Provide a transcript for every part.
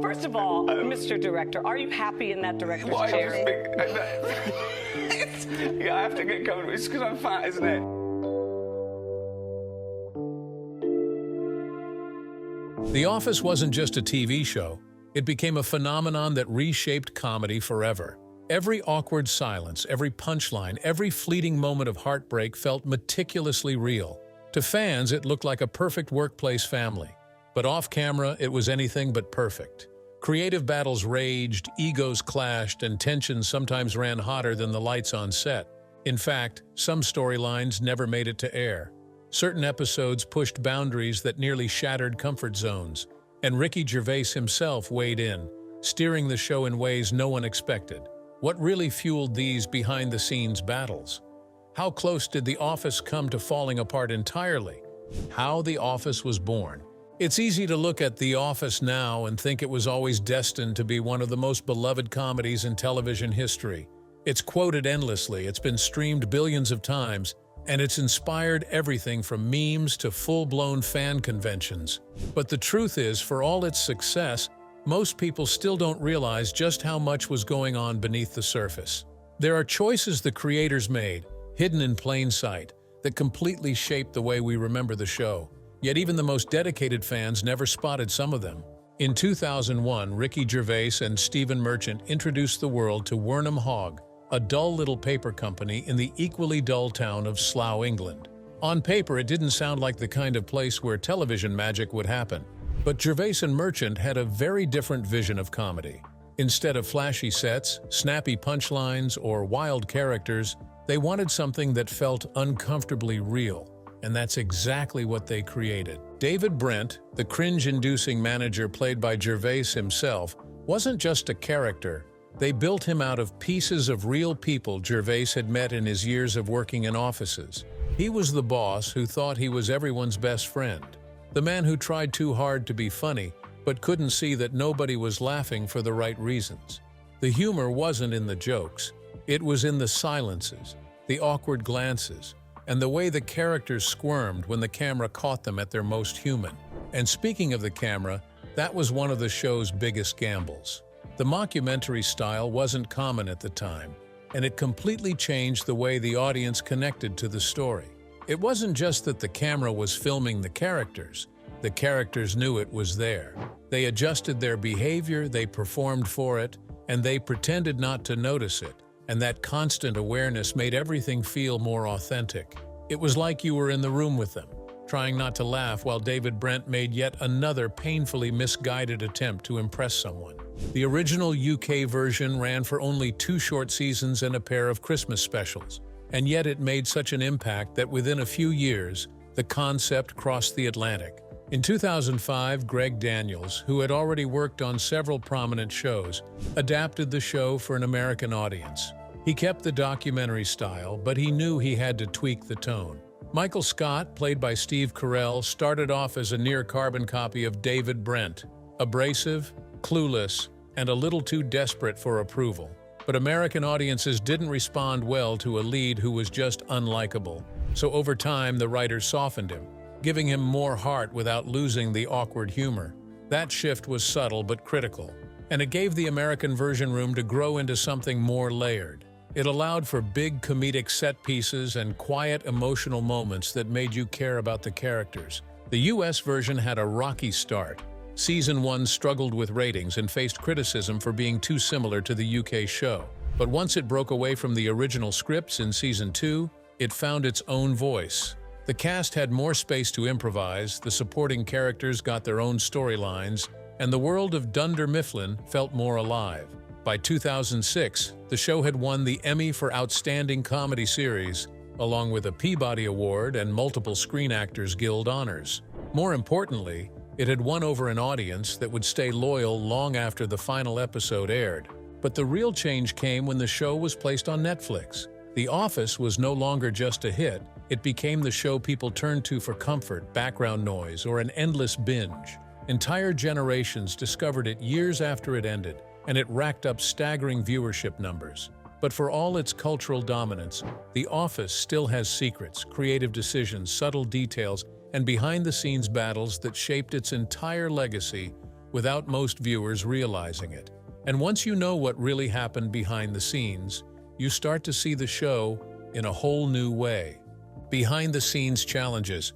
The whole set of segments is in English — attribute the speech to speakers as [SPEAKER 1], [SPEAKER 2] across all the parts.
[SPEAKER 1] First of all, Mr. Director, are you happy in that director's
[SPEAKER 2] Why do you
[SPEAKER 1] chair?
[SPEAKER 2] think? Yeah, I have to get comfortable. It's because I'm fat, isn't it?
[SPEAKER 3] The Office wasn't just a TV show. It became a phenomenon that reshaped comedy forever. Every awkward silence, every punchline, every fleeting moment of heartbreak felt meticulously real. To fans, it looked like a perfect workplace family. But off-camera, it was anything but perfect. Creative battles raged, egos clashed, and tensions sometimes ran hotter than the lights on set. In fact, some storylines never made it to air. Certain episodes pushed boundaries that nearly shattered comfort zones, and Ricky Gervais himself weighed in, steering the show in ways no one expected. What really fueled these behind-the-scenes battles? How close did The Office come to falling apart entirely? How The Office was born. It's easy to look at The Office now and think it was always destined to be one of the most beloved comedies in television history. It's quoted endlessly, it's been streamed billions of times, and it's inspired everything from memes to full-blown fan conventions. But the truth is, for all its success, most people still don't realize just how much was going on beneath the surface. There are choices the creators made, hidden in plain sight, that completely shaped the way we remember the show. Yet even the most dedicated fans never spotted some of them. In 2001, Ricky Gervais and Stephen Merchant introduced the world to Wernham Hogg, a dull little paper company in the equally dull town of Slough, England. On paper, it didn't sound like the kind of place where television magic would happen. But Gervais and Merchant had a very different vision of comedy. Instead of flashy sets, snappy punchlines, or wild characters, they wanted something that felt uncomfortably real. And that's exactly what they created. David Brent, the cringe-inducing manager played by Gervais himself, wasn't just a character. They built him out of pieces of real people Gervais had met in his years of working in offices. He was the boss who thought he was everyone's best friend. The man who tried too hard to be funny, but couldn't see that nobody was laughing for the right reasons. The humor wasn't in the jokes. It was in the silences, the awkward glances, and the way the characters squirmed when the camera caught them at their most human. And speaking of the camera, that was one of the show's biggest gambles. The mockumentary style wasn't common at the time, and it completely changed the way the audience connected to the story. It wasn't just that the camera was filming the characters knew it was there. They adjusted their behavior, they performed for it, and they pretended not to notice it. And that constant awareness made everything feel more authentic. It was like you were in the room with them, trying not to laugh while David Brent made yet another painfully misguided attempt to impress someone. The original UK version ran for only 2 short seasons and a pair of Christmas specials, and yet it made such an impact that within a few years, the concept crossed the Atlantic. In 2005, Greg Daniels, who had already worked on several prominent shows, adapted the show for an American audience. He kept the documentary style, but he knew he had to tweak the tone. Michael Scott, played by Steve Carell, started off as a near-carbon copy of David Brent, abrasive, clueless, and a little too desperate for approval. But American audiences didn't respond well to a lead who was just unlikable. So over time, the writers softened him, giving him more heart without losing the awkward humor. That shift was subtle but critical, and it gave the American version room to grow into something more layered. It allowed for big comedic set pieces and quiet emotional moments that made you care about the characters. The US version had a rocky start. Season 1 struggled with ratings and faced criticism for being too similar to the UK show. But once it broke away from the original scripts in Season 2, it found its own voice. The cast had more space to improvise, the supporting characters got their own storylines, and the world of Dunder Mifflin felt more alive. By 2006, the show had won the Emmy for Outstanding Comedy Series, along with a Peabody Award and multiple Screen Actors Guild honors. More importantly, it had won over an audience that would stay loyal long after the final episode aired. But the real change came when the show was placed on Netflix. The Office was no longer just a hit, it became the show people turned to for comfort, background noise, or an endless binge. Entire generations discovered it years after it ended, and it racked up staggering viewership numbers. But for all its cultural dominance, The Office still has secrets, creative decisions, subtle details, and behind-the-scenes battles that shaped its entire legacy without most viewers realizing it. And once you know what really happened behind the scenes, you start to see the show in a whole new way. Behind-the-scenes challenges.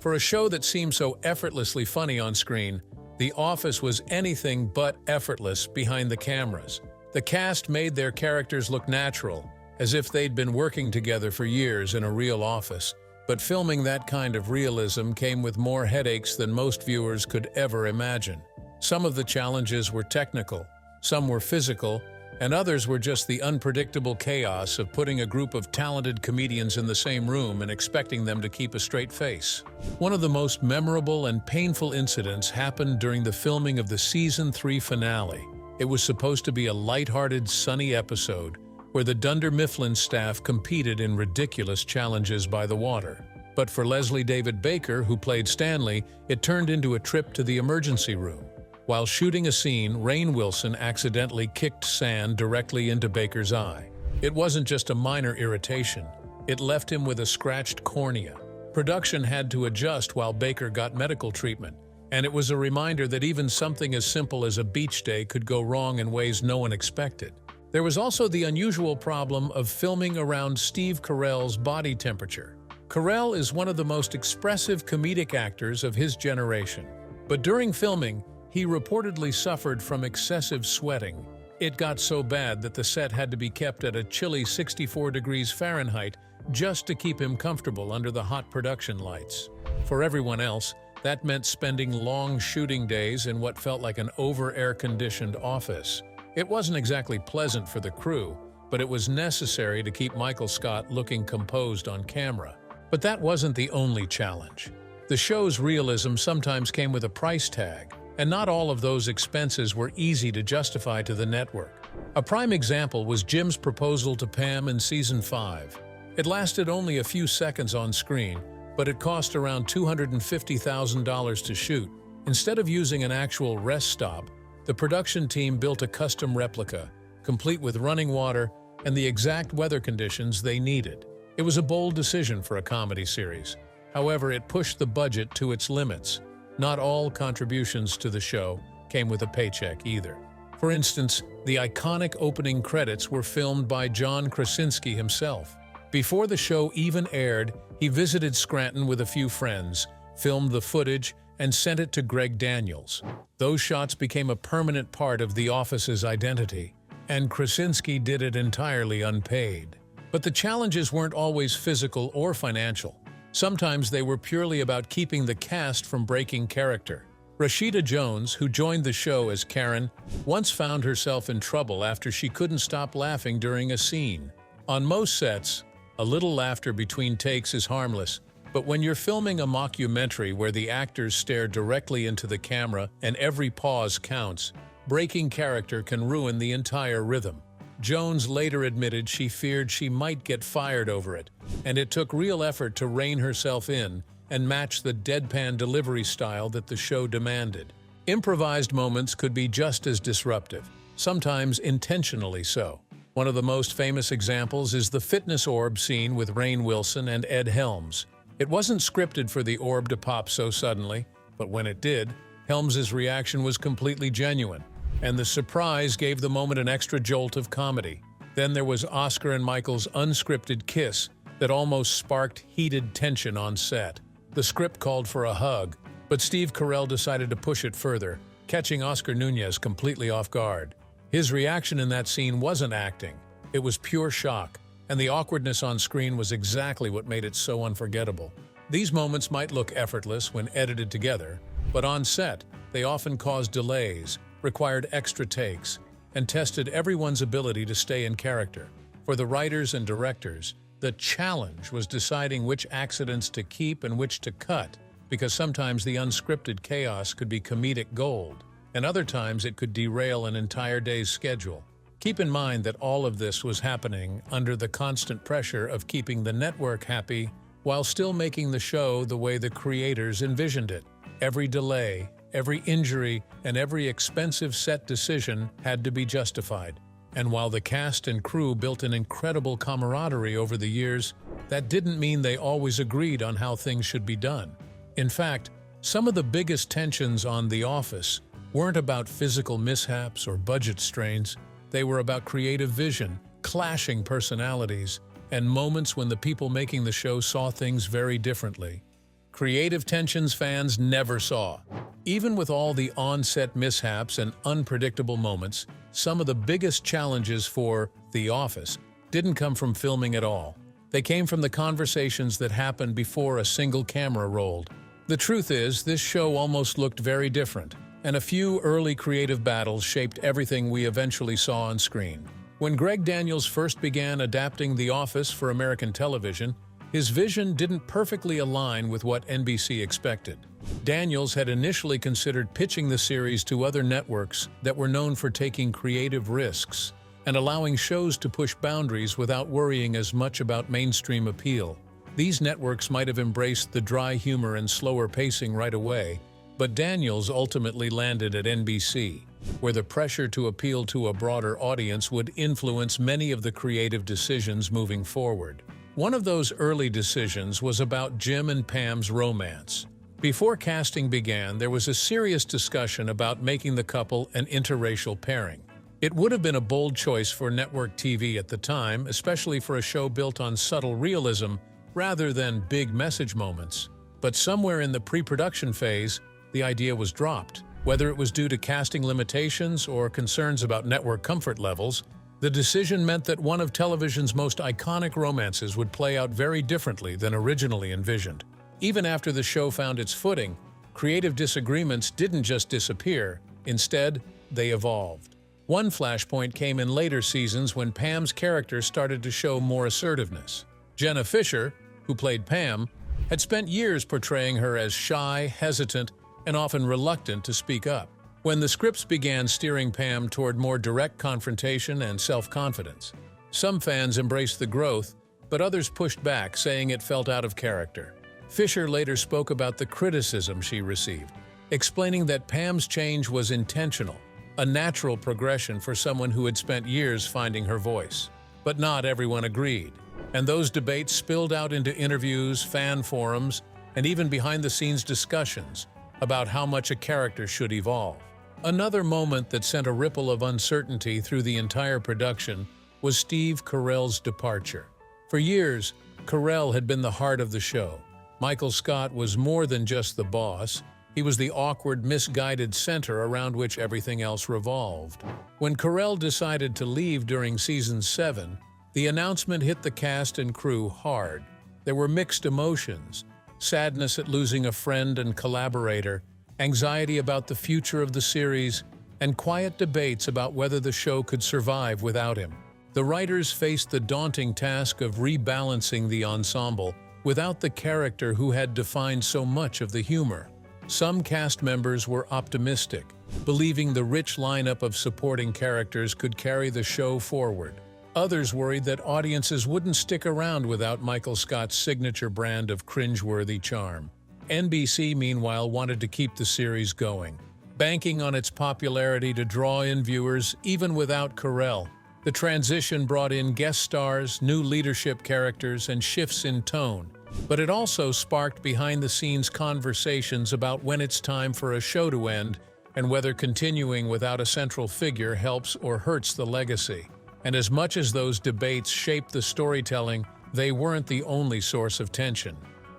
[SPEAKER 3] For a show that seemed so effortlessly funny on screen, The Office was anything but effortless behind the cameras. The cast made their characters look natural, as if they'd been working together for years in a real office. But filming that kind of realism came with more headaches than most viewers could ever imagine. Some of the challenges were technical, some were physical, and others were just the unpredictable chaos of putting a group of talented comedians in the same room and expecting them to keep a straight face. One of the most memorable and painful incidents happened during the filming of the Season 3 finale. It was supposed to be a lighthearted, sunny episode where the Dunder Mifflin staff competed in ridiculous challenges by the water. But for Leslie David Baker, who played Stanley, it turned into a trip to the emergency room. While shooting a scene, Rainn Wilson accidentally kicked sand directly into Baker's eye. It wasn't just a minor irritation, it left him with a scratched cornea. Production had to adjust while Baker got medical treatment, and it was a reminder that even something as simple as a beach day could go wrong in ways no one expected. There was also the unusual problem of filming around Steve Carell's body temperature. Carell is one of the most expressive comedic actors of his generation, but during filming, he reportedly suffered from excessive sweating. It got so bad that the set had to be kept at a chilly 64 degrees Fahrenheit just to keep him comfortable under the hot production lights. For everyone else, that meant spending long shooting days in what felt like an over-air-conditioned office. It wasn't exactly pleasant for the crew, but it was necessary to keep Michael Scott looking composed on camera. But that wasn't the only challenge. The show's realism sometimes came with a price tag, and not all of those expenses were easy to justify to the network. A prime example was Jim's proposal to Pam in Season 5. It lasted only a few seconds on screen, but it cost around $250,000 to shoot. Instead of using an actual rest stop, the production team built a custom replica, complete with running water and the exact weather conditions they needed. It was a bold decision for a comedy series. However, it pushed the budget to its limits. Not all contributions to the show came with a paycheck either. For instance, the iconic opening credits were filmed by John Krasinski himself. Before the show even aired, he visited Scranton with a few friends, filmed the footage, and sent it to Greg Daniels. Those shots became a permanent part of The Office's identity, and Krasinski did it entirely unpaid. But the challenges weren't always physical or financial. Sometimes they were purely about keeping the cast from breaking character. Rashida Jones, who joined the show as Karen, once found herself in trouble after she couldn't stop laughing during a scene. On most sets, a little laughter between takes is harmless, but when you're filming a mockumentary where the actors stare directly into the camera and every pause counts, breaking character can ruin the entire rhythm. Jones later admitted she feared she might get fired over it, and it took real effort to rein herself in and match the deadpan delivery style that the show demanded. Improvised moments could be just as disruptive, sometimes intentionally so. One of the most famous examples is the fitness orb scene with Rainn Wilson and Ed Helms. It wasn't scripted for the orb to pop so suddenly, but when it did, Helms's reaction was completely genuine, and the surprise gave the moment an extra jolt of comedy. Then there was Oscar and Michael's unscripted kiss that almost sparked heated tension on set. The script called for a hug, but Steve Carell decided to push it further, catching Oscar Nunez completely off guard. His reaction in that scene wasn't acting, it was pure shock, and the awkwardness on screen was exactly what made it so unforgettable. These moments might look effortless when edited together, but on set, they often caused delays, required extra takes, and tested everyone's ability to stay in character. For the writers and directors, the challenge was deciding which accidents to keep and which to cut, because sometimes the unscripted chaos could be comedic gold, and other times it could derail an entire day's schedule. Keep in mind that all of this was happening under the constant pressure of keeping the network happy while still making the show the way the creators envisioned it. Every delay, every injury, and every expensive set decision had to be justified. And while the cast and crew built an incredible camaraderie over the years, that didn't mean they always agreed on how things should be done. In fact, some of the biggest tensions on The Office weren't about physical mishaps or budget strains. They were about creative vision, clashing personalities, and moments when the people making the show saw things very differently. Creative tensions fans never saw. Even with all the on-set mishaps and unpredictable moments, some of the biggest challenges for The Office didn't come from filming at all. They came from the conversations that happened before a single camera rolled. The truth is, this show almost looked very different, and a few early creative battles shaped everything we eventually saw on screen. When Greg Daniels first began adapting The Office for American television, his vision didn't perfectly align with what NBC expected. Daniels had initially considered pitching the series to other networks that were known for taking creative risks and allowing shows to push boundaries without worrying as much about mainstream appeal. These networks might have embraced the dry humor and slower pacing right away, but Daniels ultimately landed at NBC, where the pressure to appeal to a broader audience would influence many of the creative decisions moving forward. One of those early decisions was about Jim and Pam's romance. Before casting began, there was a serious discussion about making the couple an interracial pairing. It would have been a bold choice for network TV at the time, especially for a show built on subtle realism rather than big message moments. But somewhere in the pre-production phase, the idea was dropped. Whether it was due to casting limitations or concerns about network comfort levels, the decision meant that one of television's most iconic romances would play out very differently than originally envisioned. Even after the show found its footing, creative disagreements didn't just disappear. Instead, they evolved. One flashpoint came in later seasons when Pam's character started to show more assertiveness. Jenna Fisher, who played Pam, had spent years portraying her as shy, hesitant, and often reluctant to speak up. When the scripts began steering Pam toward more direct confrontation and self-confidence, some fans embraced the growth, but others pushed back, saying it felt out of character. Fisher later spoke about the criticism she received, explaining that Pam's change was intentional, a natural progression for someone who had spent years finding her voice. But not everyone agreed, and those debates spilled out into interviews, fan forums, and even behind-the-scenes discussions about how much a character should evolve. Another moment that sent a ripple of uncertainty through the entire production was Steve Carell's departure. For years, Carell had been the heart of the show. Michael Scott was more than just the boss. He was the awkward, misguided center around which everything else revolved. When Carell decided to leave during season 7, the announcement hit the cast and crew hard. There were mixed emotions: sadness at losing a friend and collaborator, anxiety about the future of the series, and quiet debates about whether the show could survive without him. The writers faced the daunting task of rebalancing the ensemble without the character who had defined so much of the humor. Some cast members were optimistic, believing the rich lineup of supporting characters could carry the show forward. Others worried that audiences wouldn't stick around without Michael Scott's signature brand of cringeworthy charm. NBC, meanwhile, wanted to keep the series going, banking on its popularity to draw in viewers even without Carell. The transition brought in guest stars, new leadership characters, and shifts in tone. But it also sparked behind-the-scenes conversations about when it's time for a show to end and whether continuing without a central figure helps or hurts the legacy. And as much as those debates shaped the storytelling, they weren't the only source of tension.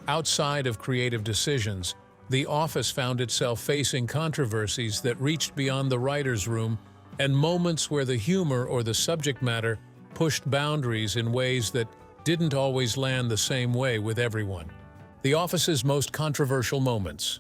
[SPEAKER 3] Outside of creative decisions, The Office found itself facing controversies that reached beyond the writer's room and moments where the humor or the subject matter pushed boundaries in ways that didn't always land the same way with everyone. The Office's most controversial moments.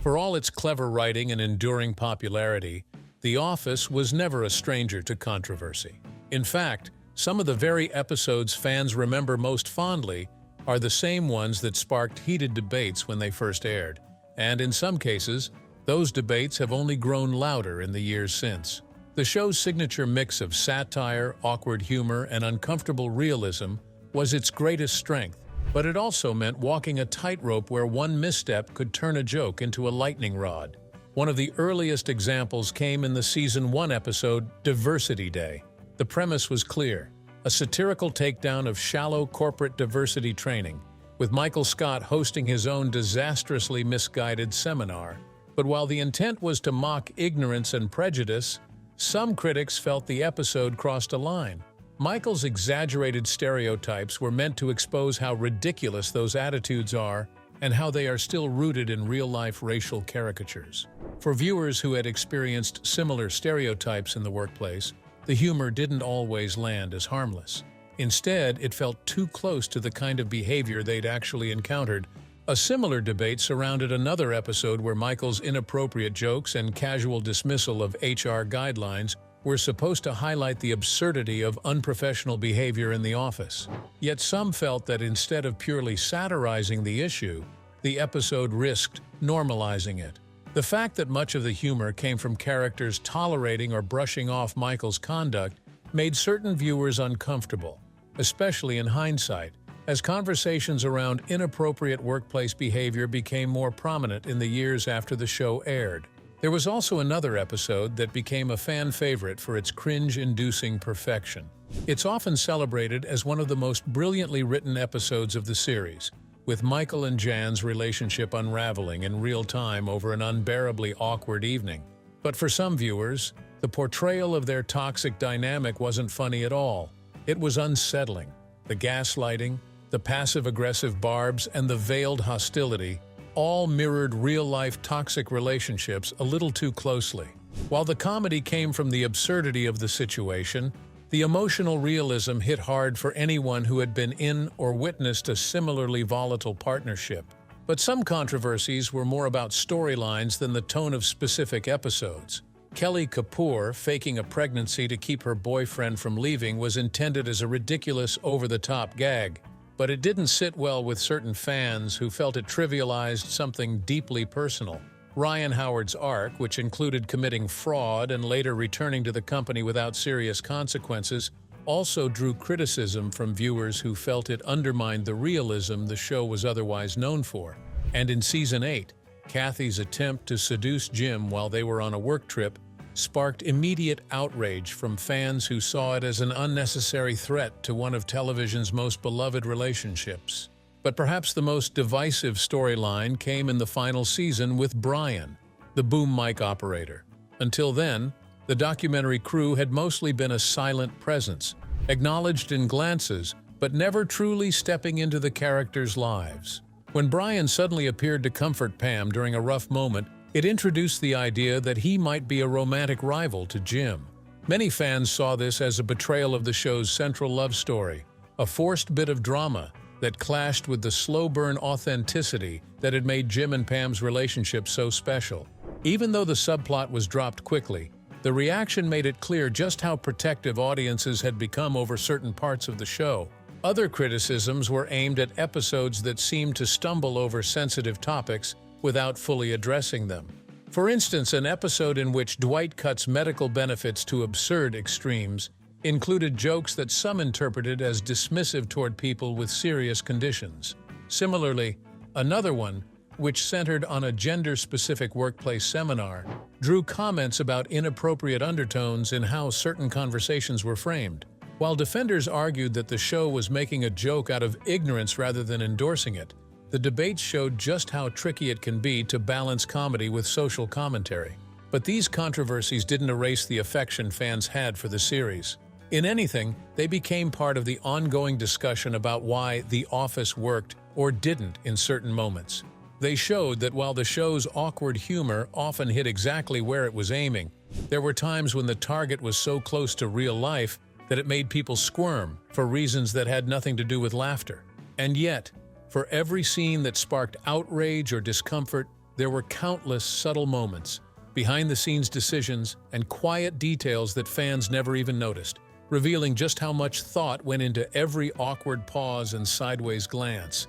[SPEAKER 3] For all its clever writing and enduring popularity, The Office was never a stranger to controversy. In fact, some of the very episodes fans remember most fondly are the same ones that sparked heated debates when they first aired. And in some cases, those debates have only grown louder in the years since. The show's signature mix of satire, awkward humor, and uncomfortable realism was its greatest strength, but it also meant walking a tightrope where one misstep could turn a joke into a lightning rod. One of the earliest examples came in the Season 1 episode, Diversity Day. The premise was clear: a satirical takedown of shallow corporate diversity training, with Michael Scott hosting his own disastrously misguided seminar. But while the intent was to mock ignorance and prejudice, some critics felt the episode crossed a line. Michael's exaggerated stereotypes were meant to expose how ridiculous those attitudes are and how they are still rooted in real-life racial caricatures. For viewers who had experienced similar stereotypes in the workplace, the humor didn't always land as harmless. Instead, it felt too close to the kind of behavior they'd actually encountered. A similar debate surrounded another episode where Michael's inappropriate jokes and casual dismissal of HR guidelines were supposed to highlight the absurdity of unprofessional behavior in the office. Yet some felt that instead of purely satirizing the issue, the episode risked normalizing it. The fact that much of the humor came from characters tolerating or brushing off Michael's conduct made certain viewers uncomfortable, especially in hindsight, as conversations around inappropriate workplace behavior became more prominent in the years after the show aired. There was also another episode that became a fan favorite for its cringe-inducing perfection. It's often celebrated as one of the most brilliantly written episodes of the series, with Michael and Jan's relationship unraveling in real time over an unbearably awkward evening. But for some viewers, the portrayal of their toxic dynamic wasn't funny at all. It was unsettling. The gaslighting, the passive-aggressive barbs, and the veiled hostility all mirrored real-life toxic relationships a little too closely. While the comedy came from the absurdity of the situation, the emotional realism hit hard for anyone who had been in or witnessed a similarly volatile partnership. But some controversies were more about storylines than the tone of specific episodes. Kelly Kapoor faking a pregnancy to keep her boyfriend from leaving was intended as a ridiculous, over-the-top gag, but it didn't sit well with certain fans who felt it trivialized something deeply personal. Ryan Howard's arc, which included committing fraud and later returning to the company without serious consequences, also drew criticism from viewers who felt it undermined the realism the show was otherwise known for. And in Season 8, Kathy's attempt to seduce Jim while they were on a work trip sparked immediate outrage from fans who saw it as an unnecessary threat to one of television's most beloved relationships. But perhaps the most divisive storyline came in the final season with Brian, the boom mic operator. Until then, the documentary crew had mostly been a silent presence, acknowledged in glances, but never truly stepping into the characters' lives. When Brian suddenly appeared to comfort Pam during a rough moment, it introduced the idea that he might be a romantic rival to Jim. Many fans saw this as a betrayal of the show's central love story, a forced bit of drama that clashed with the slow-burn authenticity that had made Jim and Pam's relationship so special. Even though the subplot was dropped quickly, the reaction made it clear just how protective audiences had become over certain parts of the show. Other criticisms were aimed at episodes that seemed to stumble over sensitive topics without fully addressing them. For instance, an episode in which Dwight cuts medical benefits to absurd extremes included jokes that some interpreted as dismissive toward people with serious conditions. Similarly, another one, which centered on a gender-specific workplace seminar, drew comments about inappropriate undertones in how certain conversations were framed. While defenders argued that the show was making a joke out of ignorance rather than endorsing it, the debates showed just how tricky it can be to balance comedy with social commentary. But these controversies didn't erase the affection fans had for the series. In anything, they became part of the ongoing discussion about why The Office worked or didn't in certain moments. They showed that while the show's awkward humor often hit exactly where it was aiming, there were times when the target was so close to real life that it made people squirm for reasons that had nothing to do with laughter. And yet, for every scene that sparked outrage or discomfort, there were countless subtle moments, behind-the-scenes decisions, and quiet details that fans never even noticed, revealing just how much thought went into every awkward pause and sideways glance.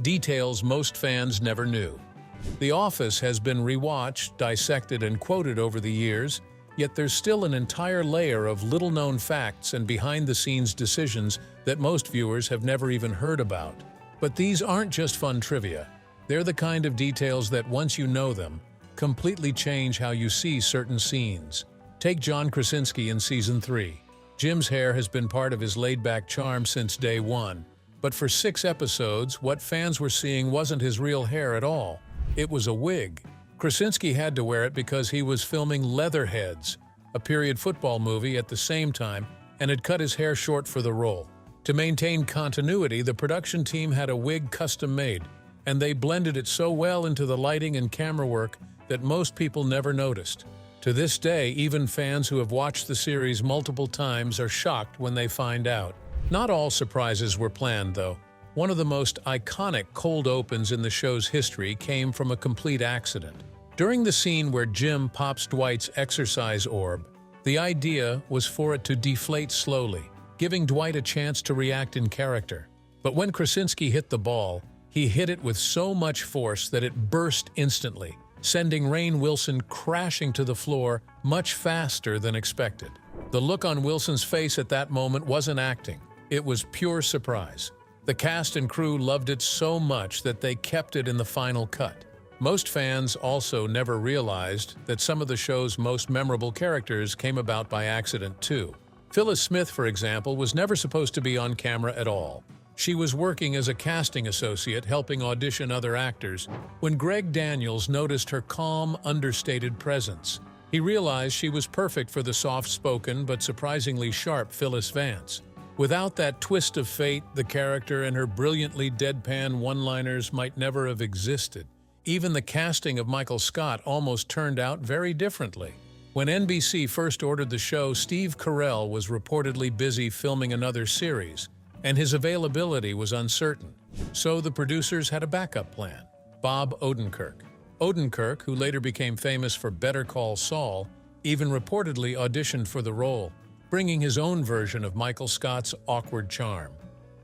[SPEAKER 3] Details most fans never knew. The Office has been rewatched, dissected, and quoted over the years, yet there's still an entire layer of little-known facts and behind-the-scenes decisions that most viewers have never even heard about. But these aren't just fun trivia. They're the kind of details that, once you know them, completely change how you see certain scenes. Take John Krasinski in Season 3. Jim's hair has been part of his laid-back charm since day one. But for 6 episodes, what fans were seeing wasn't his real hair at all. It was a wig. Krasinski had to wear it because he was filming Leatherheads, a period football movie at the same time, and had cut his hair short for the role. To maintain continuity, the production team had a wig custom-made, and they blended it so well into the lighting and camera work that most people never noticed. To this day, even fans who have watched the series multiple times are shocked when they find out. Not all surprises were planned, though. One of the most iconic cold opens in the show's history came from a complete accident. During the scene where Jim pops Dwight's exercise orb, the idea was for it to deflate slowly, giving Dwight a chance to react in character. But when Krasinski hit the ball, he hit it with so much force that it burst instantly, sending Rainn Wilson crashing to the floor much faster than expected. The look on Wilson's face at that moment wasn't acting. It was pure surprise. The cast and crew loved it so much that they kept it in the final cut. Most fans also never realized that some of the show's most memorable characters came about by accident too. Phyllis Smith, for example, was never supposed to be on camera at all. She was working as a casting associate helping audition other actors when Greg Daniels noticed her calm, understated presence. He realized she was perfect for the soft-spoken but surprisingly sharp Phyllis Vance. Without that twist of fate, the character and her brilliantly deadpan one-liners might never have existed. Even the casting of Michael Scott almost turned out very differently. When NBC first ordered the show, Steve Carell was reportedly busy filming another series, and his availability was uncertain. So the producers had a backup plan: Bob Odenkirk. Odenkirk, who later became famous for Better Call Saul, even reportedly auditioned for the role, bringing his own version of Michael Scott's awkward charm.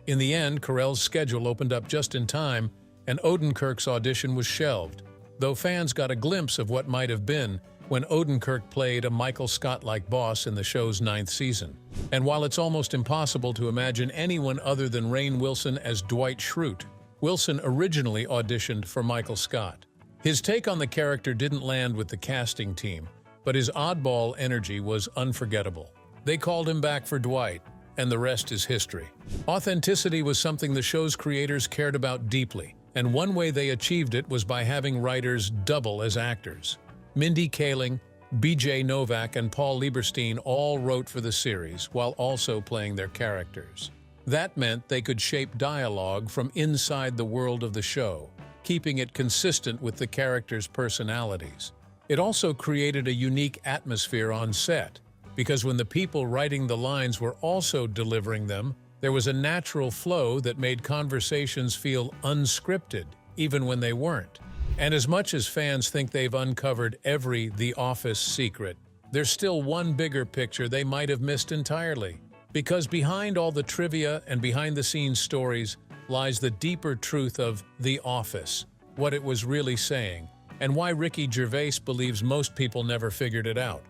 [SPEAKER 3] In the end, Carell's schedule opened up just in time, and Odenkirk's audition was shelved, though fans got a glimpse of what might have been when Odenkirk played a Michael Scott-like boss in the show's 9th season. And while it's almost impossible to imagine anyone other than Rainn Wilson as Dwight Schrute, Wilson originally auditioned for Michael Scott. His take on the character didn't land with the casting team, but his oddball energy was unforgettable. They called him back for Dwight, and the rest is history. Authenticity was something the show's creators cared about deeply, and one way they achieved it was by having writers double as actors. Mindy Kaling, B.J. Novak, and Paul Lieberstein all wrote for the series while also playing their characters. That meant they could shape dialogue from inside the world of the show, keeping it consistent with the characters' personalities. It also created a unique atmosphere on set, because when the people writing the lines were also delivering them, there was a natural flow that made conversations feel unscripted, even when they weren't. And as much as fans think they've uncovered every The Office secret, there's still one bigger picture they might have missed entirely. Because behind all the trivia and behind-the-scenes stories lies the deeper truth of The Office, what it was really saying, and why Ricky Gervais believes most people never figured it out.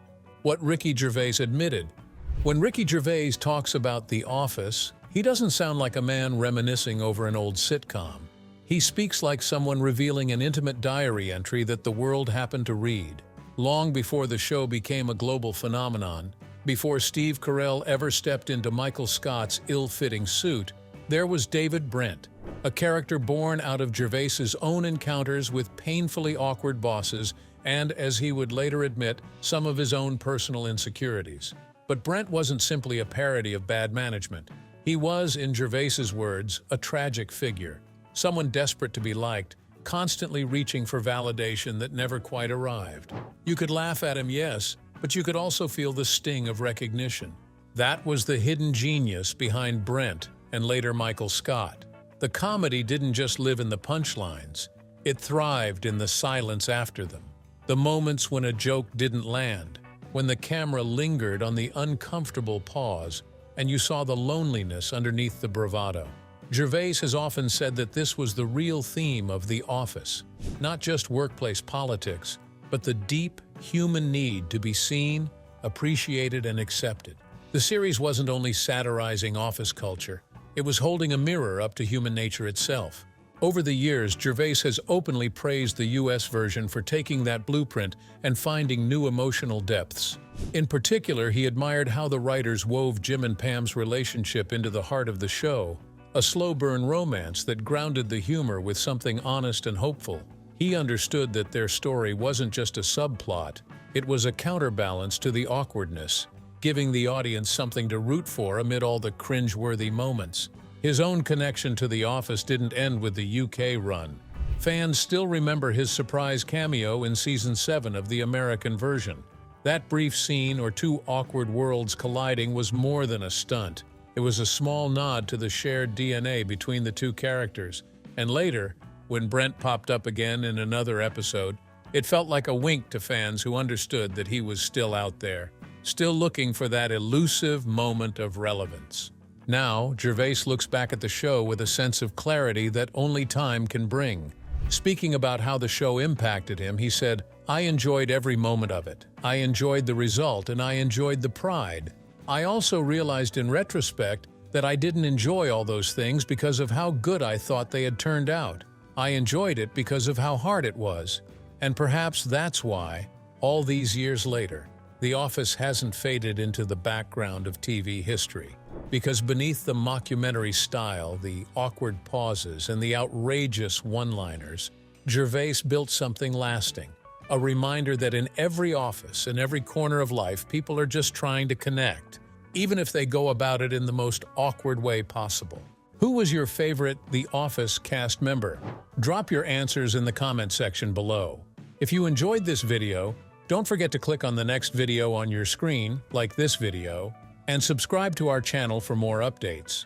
[SPEAKER 3] What Ricky Gervais admitted. When Ricky Gervais talks about The Office, he doesn't sound like a man reminiscing over an old sitcom. He speaks like someone revealing an intimate diary entry that the world happened to read. Long before the show became a global phenomenon, before Steve Carell ever stepped into Michael Scott's ill-fitting suit, there was David Brent, a character born out of Gervais's own encounters with painfully awkward bosses and, as he would later admit, some of his own personal insecurities. But Brent wasn't simply a parody of bad management. He was, in Gervais's words, a tragic figure. Someone desperate to be liked, constantly reaching for validation that never quite arrived. You could laugh at him, yes, but you could also feel the sting of recognition. That was the hidden genius behind Brent and later Michael Scott. The comedy didn't just live in the punchlines, it thrived in the silence after them. The moments when a joke didn't land, when the camera lingered on the uncomfortable pause, and you saw the loneliness underneath the bravado. Gervais has often said that this was the real theme of The Office, not just workplace politics, but the deep human need to be seen, appreciated, and accepted. The series wasn't only satirizing office culture, it was holding a mirror up to human nature itself. Over the years, Gervais has openly praised the US version for taking that blueprint and finding new emotional depths. In particular, he admired how the writers wove Jim and Pam's relationship into the heart of the show, a slow-burn romance that grounded the humor with something honest and hopeful. He understood that their story wasn't just a subplot, it was a counterbalance to the awkwardness, giving the audience something to root for amid all the cringe-worthy moments. His own connection to The Office didn't end with the UK run. Fans still remember his surprise cameo in Season 7 of the American version. That brief scene, or two awkward worlds colliding, was more than a stunt. It was a small nod to the shared DNA between the two characters. And later, when Brent popped up again in another episode, it felt like a wink to fans who understood that he was still out there, still looking for that elusive moment of relevance. Now, Gervais looks back at the show with a sense of clarity that only time can bring. Speaking about how the show impacted him, he said, "I enjoyed every moment of it. I enjoyed the result, and I enjoyed the pride. I also realized in retrospect that I didn't enjoy all those things because of how good I thought they had turned out. I enjoyed it because of how hard it was. And perhaps that's why, all these years later, The Office hasn't faded into the background of TV history. Because beneath the mockumentary style, the awkward pauses, and the outrageous one-liners, Gervais built something lasting. A reminder that in every office, in every corner of life, people are just trying to connect, even if they go about it in the most awkward way possible." Who was your favorite The Office cast member? Drop your answers in the comment section below. If you enjoyed this video, don't forget to click on the next video on your screen, like this video, and subscribe to our channel for more updates.